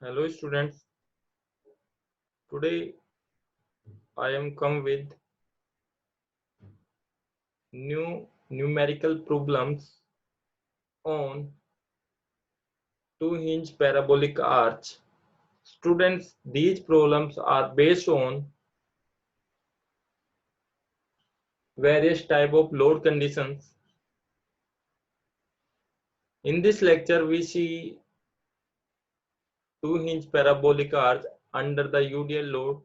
Hello students, today I am come with new numerical problems on two-hinge parabolic arch. Students, these problems are based on various type of load conditions. In this lecture, we see two-hinge parabolic arch under the UDL load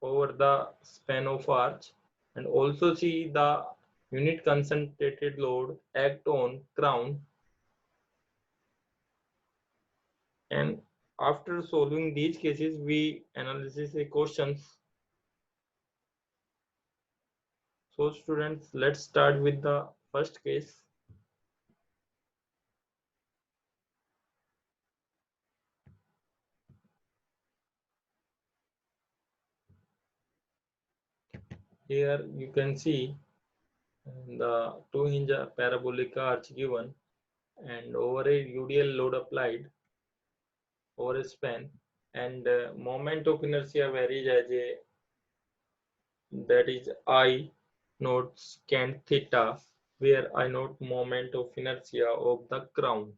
over the span of arch and also see the unit concentrated load act on crown. And after solving these cases, we analyze the questions. So students, let's start with the first case. Here you can see the two-hinge parabolic arch given and over a UDL load applied over a span, and moment of inertia varies as a, that is I note scan theta, where I note moment of inertia of the crown.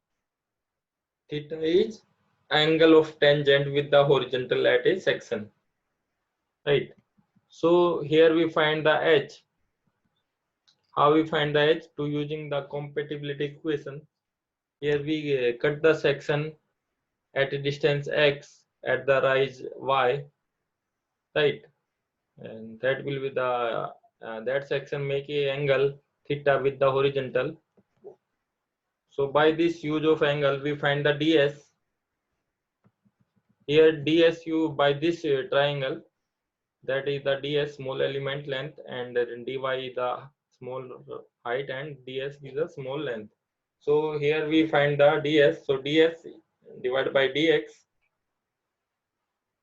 Theta is angle of tangent with the horizontal at a section, right? So here we find the h. How we find the h? To using the compatibility equation. Here we cut the section at a distance x at the rise y, right? And that will be the that section make a angle theta with the horizontal. So by this use of angle, we find the ds. Here dsu by this triangle, that is the ds small element length and dy the small height and ds is the small length. So here we find the ds. So ds divided by dx,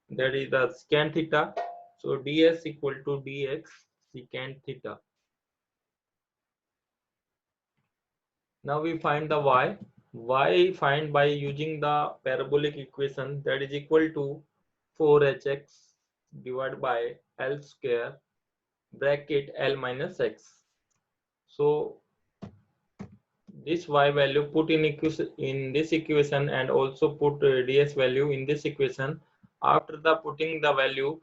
that is the secant theta. So ds equal to dx secant theta. Now we find the y. Y find by using the parabolic equation, that is equal to 4hx divided by L square bracket L minus x. So this y value put in this equation and also put ds value in this equation. After the putting the value,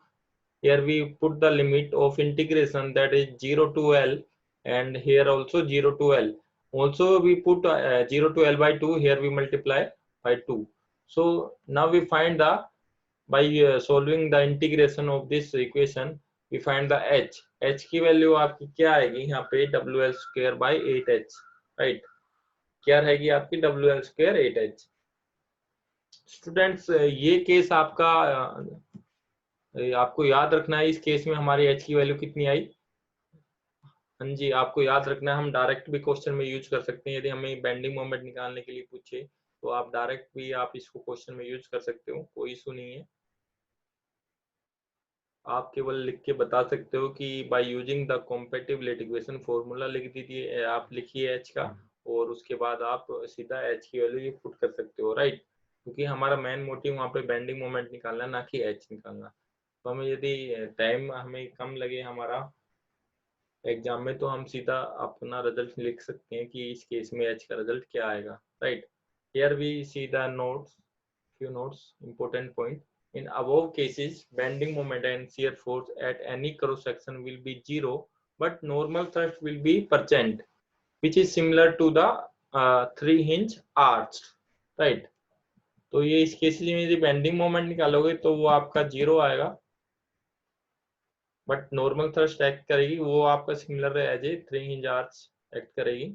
here we put the limit of integration, that is 0 to L, and here also 0 to L. Also we put 0 to L by 2, here we multiply by 2. So now we find the, by solving the integration of this equation, we find the h की value आपकी क्या आएगी यहाँ पे WL square by 8h, right? क्या रहेगी आपकी WL square 8h. Students ये केस आपका आपको याद रखना है. इस केस में हमारी h की वैल्यू कितनी आई? हाँ जी, आपको याद रखना है. हम डायरेक्ट भी क्वेश्चन में यूज कर सकते हैं. यदि हमें बेंडिंग मोमेंट निकालने के लिए पूछे तो आप डायरेक्ट भी आप इसको क्वेश्चन में यूज कर सकते हो, कोई इशू नहीं है. आप केवल लिख के बता सकते हो कि bye using the compatibility equation, formula लिख दीजिए, आप लिखिए h का और उसके बाद आप सीधा h की वैल्यू पुट कर सकते हो, राइट? क्योंकि हमारा मेन मोटिव वहाँ पे बेंडिंग मोमेंट निकालना, ना कि h निकालना. तो हमें यदि टाइम हमें कम लगे हमारा एग्जाम में, तो हम सीधा अपना रिजल्ट लिख सकते हैं कि इस केस में h का रिजल्ट क्या आएगा, right? Here we see the notes, few notes, important point. In above cases, bending moment and shear force at any cross section will be zero, but normal thrust will be percent, which is similar to the three hinge arch, right? तो ये इस cases में यदि bending moment निकालोगे तो वो आपका zero आएगा, बट नॉर्मल थ्रस्ट एक्ट करेगी, वो आपका similar as a three hinge arch act करेगी.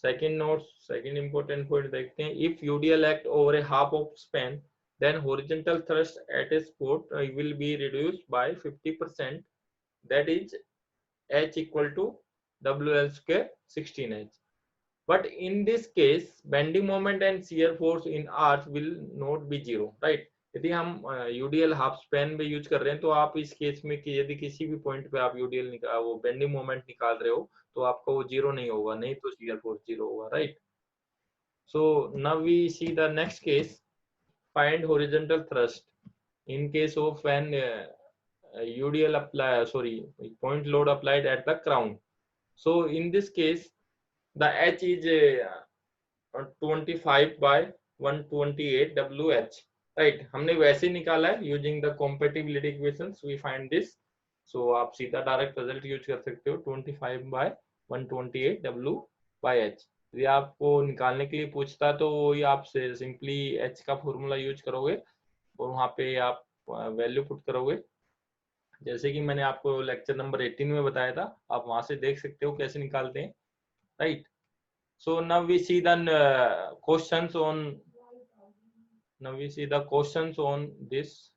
Second note, second important point देखते हैं. If UDL act over a half of span, then horizontal thrust at a spot will be reduced by 50%, that is h equal to WL square 16h. But in this case, bending moment and shear force in arch will not be zero, right? यदि हम UDL half span में use कर रहे हैं तो आप इस case में कि यदि किसी भी पॉइंट पे आप यूडीएल वो बेंडिंग मोमेंट निकाल रहे हो तो आपका वो जीरो नहीं होगा, नहीं तो shear force जीरो होगा, right? So now we see the next case. Find horizontal thrust in case of an UDL point load applied at the crown. So in this case, the H is 25 by 128 WH. Right, हमने वैसे निकाला है using the compatibility equations we find this. So आप सीधा direct result use कर सकते हो 25 bye 128 W/H. यदि आपको निकालने के लिए पूछता तो वही आप सिंपली H का फॉर्मूला यूज करोगे और वहां पे आप वैल्यू पुट करोगे, जैसे कि मैंने आपको लेक्चर नंबर 18 में बताया था. आप वहां से देख सकते हो कैसे निकालते हैं. Right. So now we see the questions on this.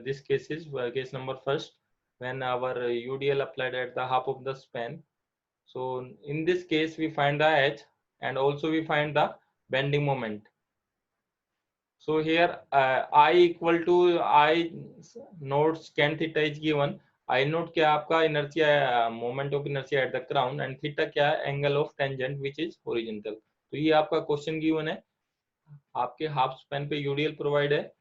This case is case number first, when our UDL applied at the half of the span. So in this case we find the H and also we find the bending moment. So here I equal to I naught scan theta is given. I note क्या आपका inertia moment of inertia at the crown and theta क्या angle of tangent which is horizontal. तो ये आपका question given है. आपके half span पे UDL provide है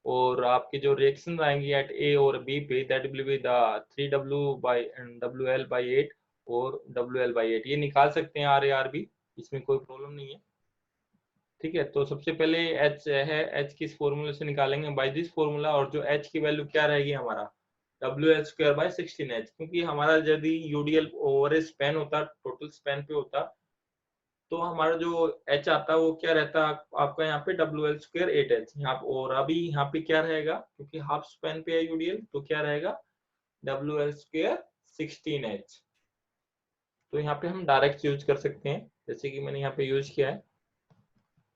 और आपके जो रिएक्शन आएंगी एट ए और बी पे that will be the 3W/WL/8 और WL/8. ये निकाल सकते हैं आर ए आर बी, इसमें कोई प्रॉब्लम नहीं है. ठीक है, तो सबसे पहले H है, H किस फॉर्मूले से निकालेंगे? By this formula. और जो H की वैल्यू क्या रहेगी हमारा WL²/16H, क्योंकि हमारा यदि यूडीएल ओवर स्पैन होता, टोटल स्पैन पे होता, तो हमारा जो H आता वो क्या रहता आपका यहाँ पे WL²/8H. यहाँ और अभी यहाँ पे क्या रहेगा, क्योंकि हाफ स्पैन पे है यूडीएल, तो क्या रहेगा WL²/16H. तो यहाँ पे हम डायरेक्ट यूज कर सकते हैं जैसे कि मैंने यहाँ पे यूज किया है.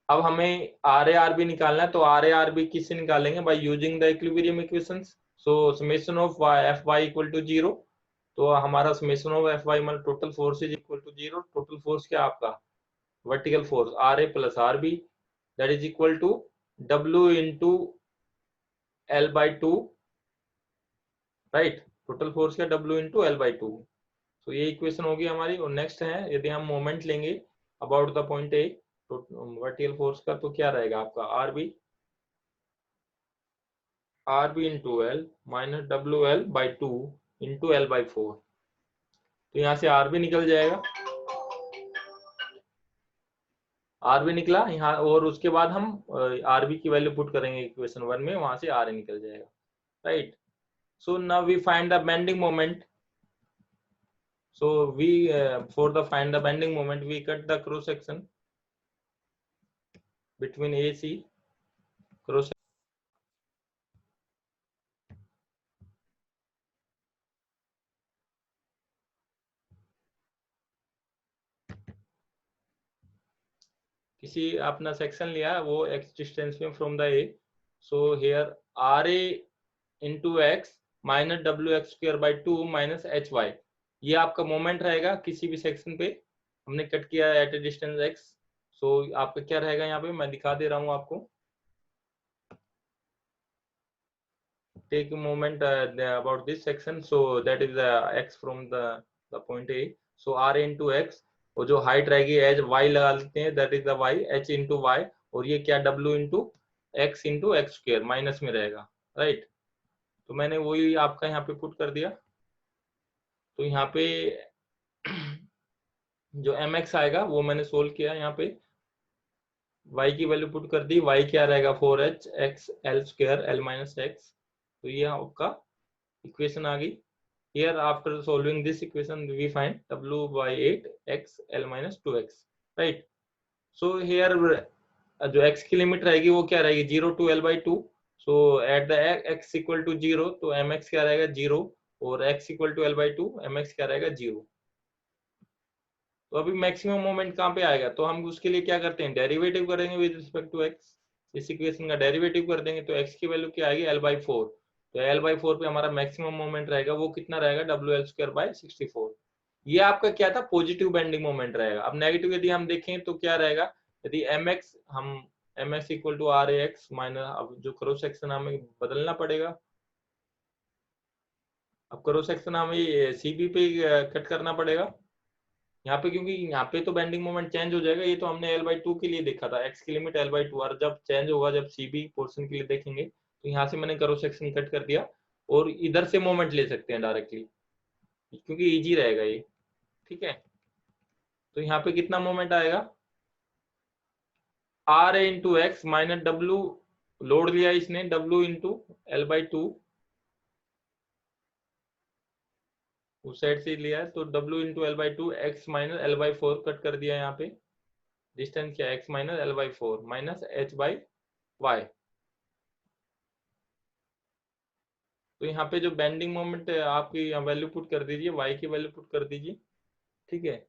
अब हमें आर ए आर बी निकालना है, तो आर ए आर बी किससे निकालेंगे? By using the equilibrium equations. So summation of F Y equal to 0. तो हमारा समेशन ऑफ एफ वाई मतलब total force is equal to 0. Total force क्या आपका? Vertical force R A plus R B, that is equal to W into L/2. Right, total force क्या? W into L/2. तो ये equation होगी हमारी. और next है, यदि हम मोमेंट लेंगे अबाउट द पॉइंट ए, तो वर्टिकल फोर्स का तो क्या रहेगा आपका? R B into L minus WL/2 into L/4. तो यहाँ से आर बी निकल जाएगा, आर बी निकला यहाँ, और उसके बाद हम आर बी की वैल्यू पुट करेंगे इक्वेशन 1 में, वहां से आर ए निकल जाएगा. Right. So now we find the bending moment. So we for the find the bending moment we cut the cross section between AC cross. किसी अपना section लिया वो x डिस्टेंस में from the A. So here R A into X minus WX²/2 minus HY. ये आपका moment रहेगा किसी भी सेक्शन पे. हमने कट किया एट ए डिस्टेंस x. सो आपका क्या रहेगा यहाँ पे मैं दिखा दे रहा हूँ आपको. Take moment about this section. So that is x from the point A. So r into X, और जो हाइट रहेगी एज y लगा लेते हैं, that is the y, h into Y, और ये क्या w into X into x² minus में रहेगा. राइट. तो मैंने वही आपका यहाँ पे पुट कर दिया. तो यहाँ पे जो mx आएगा वो मैंने सोल्व किया. यहाँ पे y की वैल्यू पुट कर दी. y क्या रहेगा? 4h x L² L minus x. तो ये आपका इक्वेशन आ गई. Here after solving this equation we find W/8 x L minus 2x. Right. So here जो x की लिमिट रहेगी वो क्या रहेगी? 0 to L/2. So at the x equal to 0 तो mx क्या रहेगा? 0. और x equal to L/2 mx क्या रहेगा? 0. तो अभी मैक्सिमम मोमेंट कहाँ पे आएगा? तो हम उसके लिए क्या करते हैं? डेरिवेटिव करेंगे विद रिस्पेक्ट टू x. इस इक्वेशन का डेरिवेटिव कर देंगे तो x की वैल्यू क्या आएगी? L/4. तो L/4 पे हमारा मैक्सिमम मोमेंट रहेगा वो कितना रहेगा? WL²/64. ये आपका क्या था? पॉजिटिव बेंडिंग मोमेंट रहेगा. अब नेगेटिव यदि हम देखें तो क्या रहेगा? यदि mx हम mx equal to R A X minus, अब जो क्रॉस सेक्शन हमें बदलना पड़ेगा. अब क्रॉस सेक्शन हमें CB पे कट करना पड़ेगा. यहाँ पे क्योंकि यहाँ पे तो बेंडिंग मोमेंट चेंज हो जाएगा, ये तो हमने L/2 के लिए देखा था, x की लिमिट L/2, और जब चेंज होगा, जब CB पोर्शन के लिए देखेंगे, तो यहाँ से मैंने कर्व सेक्शन कट कर दिया और इधर से मोमेंट ले सकते हैं डायरेक्टली, क्योंकि इजी रहेगा ये। ठीक है, तो यहाँ पे कितना मोमेंट आएगा, RA into X minus W, load लिया इसने, W इंटू L/2, उस साइड से लिया है, तो W into L/2, x minus L/4 cut कर दिया यहाँ पे, डिस्टेंस क्या है, x minus L/4 minus H/y। तो यहाँ पे जो बेंडिंग मोमेंट है आपकी वैल्यू पुट कर दीजिए, y की वैल्यू पुट कर दीजिए। ठीक है,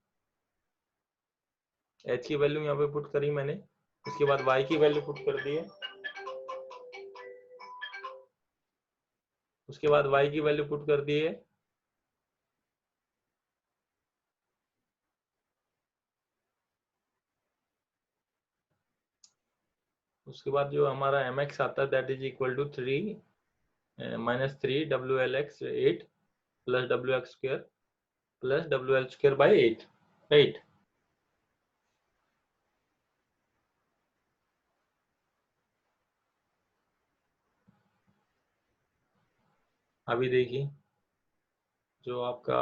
h की वैल्यू यहाँ पे पुट करी मैंने, उसके बाद y की वैल्यू पुट कर दी है, उसके बाद y की वैल्यू पुट कर दी है, उसके बाद जो हमारा mx आता है that is equal to 3 minus 3 WLX 8 plus WX square plus WL square by 8, right. अभी देखिए जो आपका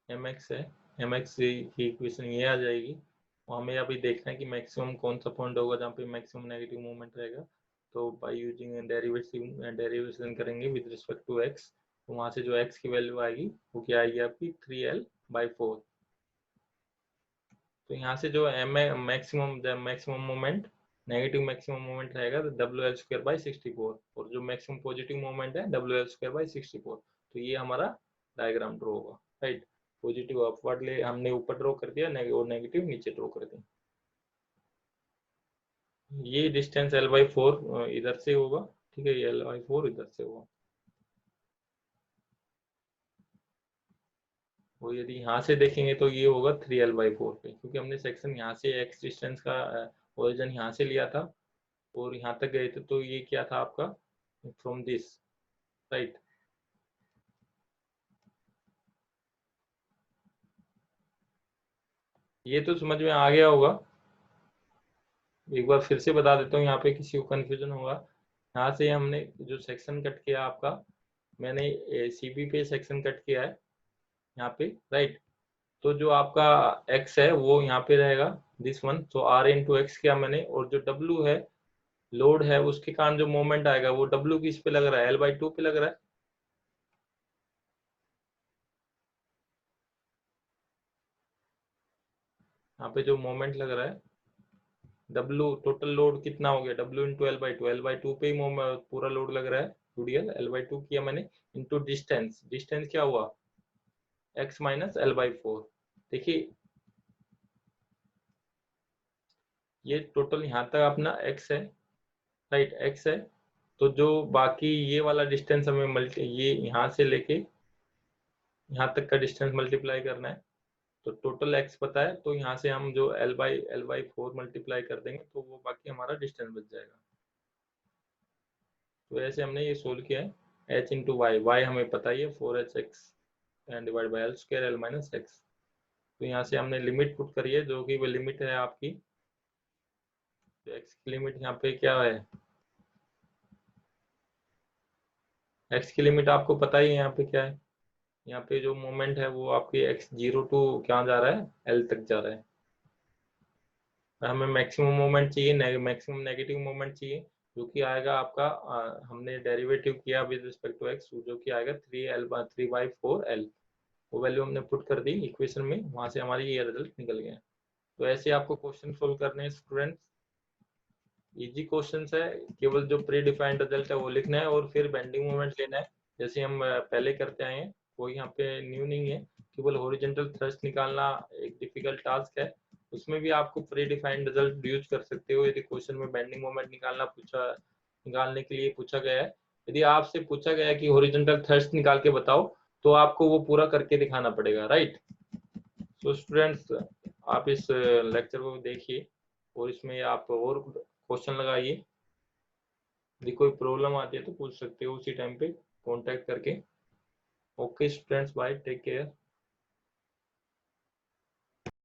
mx है, mx की इक्वेशन ये आ जाएगी, और हमें अभी देखना है कि मैक्सिमम कौन सा पॉइंट होगा जहाँ पे मैक्सिमम नेगेटिव मूवमेंट रहेगा। तो बाय यूजिंग डेरिवेशन करेंगे विद रिस्पेक्ट टू x, तो वहां से जो x की वैल्यू आएगी वो क्या आएगी आपकी 3L/4। तो यहाँ से जो maximum moment, negative maximum moment रहेगा, तो WL²/64, और जो मैक्सिमम पॉजिटिव मोमेंट है WL²/64। तो ये हमारा डायग्राम ड्रॉ होगा, राइट। पॉजिटिव अपवर्ड ले हमने ऊपर ड्रॉ कर दिया, और नेगेटिव नीचे ड्रॉ कर दिया। ये डिस्टेंस L/4 इधर से होगा, ठीक है, ये L/4 इधर से होगा। वो यदि यहाँ से देखेंगे तो ये होगा 3L/4 पे, क्योंकि हमने सेक्शन यहाँ से x डिस्टेंस का ओरिजिन यहाँ से लिया था और यहाँ तक गए थे, तो ये क्या था आपका फ्रॉम दिस, राइट। ये तो समझ में आ गया होगा, एक बार फिर से बता देता हूँ, यहाँ पे किसी को कंफ्यूजन होगा। यहाँ से हमने जो सेक्शन कट किया आपका, मैंने CB पे सेक्शन कट किया है यहाँ पे, राइट। तो जो आपका x है वो यहाँ पे रहेगा, दिस वन, तो R इंटू एक्स किया मैंने, और जो W है, लोड है, उसके कारण जो मोमेंट आएगा वो W किस पे लग रहा है, L/2 पे लग रहा है। यहाँ पे जो मोमेंट लग रहा है W, टोटल लोड कितना हो गया, W इंटू L/2 पे ही पूरा लोड लग रहा है, UDL L/2 किया मैंने, इंटू डिस्टेंस, डिस्टेंस क्या हुआ, x माइनस L/4। देखिए ये टोटल यहाँ तक अपना x है, राइट, x है। तो जो बाकी ये वाला डिस्टेंस हमें ये यहाँ से लेके यहाँ तक का डिस्टेंस मल्टीप्लाई करना है, तो टोटल x पता है, तो यहाँ से हम जो L/4 मल्टीप्लाई कर देंगे तो वो बाकी हमारा डिस्टेंस बच जाएगा। तो ऐसे हमने ये सोल्व किया है, h इंटू वाई हमें पता ही है 4hx and divide by L² L minus x. तो यहाँ से हमने लिमिट पुट करी है, जो कि वो लिमिट है आपकी, तो x की लिमिट यहाँ पे क्या है, x की लिमिट आपको पता ही है यहाँ पे क्या है, यहाँ पे जो मोमेंट है वो आपकी x0 टू क्या जा रहा है, L तक जा रहा है। हमें मैक्सिमम मोमेंट चाहिए, मैक्सिमम नेगेटिव मोमेंट चाहिए, जो कि आएगा आपका, हमने डेरिवेटिव किया विद रिस्पेक्ट टू x, जो कि आएगा 3/4L। वो वैल्यू हमने पुट कर दी इक्वेशन में, वहां से हमारी ये रिजल्ट निकल गया। तो ऐसे आपको क्वेश्चन सोल्व करने हैं स्टूडेंट्स, इजी क्वेश्चंस है, केवल जो प्री डिफाइंड रिजल्ट है वो लिखना है और फिर बेंडिंग मोमेंट लेना है, जैसे हम पहले करते आए हैं, कोई यहाँ पे न्यू नहीं है। केवल हॉरिजॉन्टल थ्रस्ट निकालना एक डिफिकल्ट टास्क है, उसमें भी आपको प्री डिफाइंड रिजल्ट यूज कर सकते हो यदि क्वेश्चन में बेंडिंग मोमेंट निकालने के लिए पूछा गया है। यदि आपसे पूछा गया है कि हॉरिजॉन्टल थ्रस्ट निकाल के बताओ, तो आपको वो पूरा करके दिखाना पड़ेगा, राइट। तो स्टूडेंट्स आप इस लेक्चर को देखिए और इसमें आप और क्वेश्चन लगाइए, यदि कोई प्रॉब्लम आती है तो पूछ सकते हो उसी टाइम पे कांटेक्ट करके। Okay, friends, bye. Take care.